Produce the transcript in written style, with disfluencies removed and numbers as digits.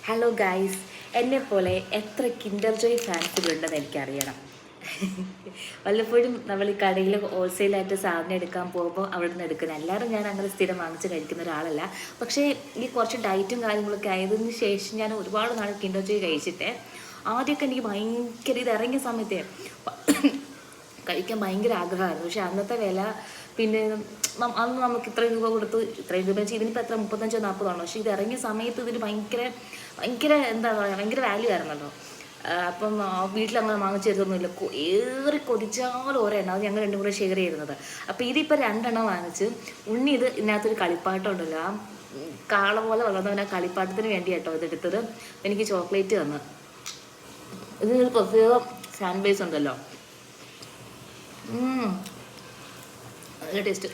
Hello guys, എന്നെപ്പോലെ എത്ര Kinder Joy ഫാൻസുകളുണ്ടെന്ന് എനിക്കറിയണം. വല്ലപ്പോഴും നമ്മൾ ഈ കടയിൽ ഹോൾസെയിലായിട്ട് സാധനം എടുക്കാൻ പോകുമ്പോൾ അവിടെ നിന്ന് എടുക്കുന്നത്. എല്ലാവരും ഞാൻ അങ്ങനെ സ്ഥിരം വാങ്ങിച്ച് കഴിക്കുന്ന ഒരാളല്ല. പക്ഷേ ഈ കുറച്ച് ഡയറ്റും കാര്യങ്ങളൊക്കെ ആയതിനു ശേഷം ഞാൻ ഒരുപാട് നാൾ കിൻഡർ ജോയ് കഴിച്ചിട്ട് ആദ്യമൊക്കെ എനിക്ക് ഭയങ്കര ഇത് ഇറങ്ങിയ സമയത്തെ കഴിക്കാൻ ഭയങ്കര ആഗ്രഹമായിരുന്നു. പക്ഷെ അന്നത്തെ വില പിന്നെ അന്ന് നമുക്ക് ഇത്രയും രൂപ കൊടുത്ത് ഇത്രയും രൂപ വെച്ചാൽ ഇതിനിപ്പോൾ എത്ര 35-40 ആണോ. പക്ഷേ ഇത് ഇറങ്ങിയ സമയത്ത് ഇതിന് ഭയങ്കര ഭയങ്കര എന്താ പറയുക, ഭയങ്കര വാല്യൂ ആയിരുന്നല്ലോ. അപ്പം വീട്ടിലങ്ങനെ വാങ്ങിച്ചു തരുന്നൊന്നുമില്ല. ഏറി കൊതിച്ചാൽ ഒരെണ്ണം അത് ഞങ്ങൾ രണ്ടും കൂടെ ഷെയർ ചെയ്യുന്നത്. അപ്പോൾ ഇതിപ്പോൾ 2 എണ്ണം വാങ്ങിച്ച് ഉണ്ണി ഇത് ഇതിനകത്തൊരു കളിപ്പാട്ടം ഉണ്ടല്ലോ, ആ കാള പോലെ വളർന്നവൻ ആ കളിപ്പാട്ടത്തിന് വേണ്ടി കേട്ടോ ഇതെടുത്തത്. എനിക്ക് ചോക്ലേറ്റ് തന്നു. ഇതിനൊരു പ്രത്യേക ഫാൻ ബേസ് ഉണ്ടല്ലോ. നല്ല ടേസ്റ്റ്.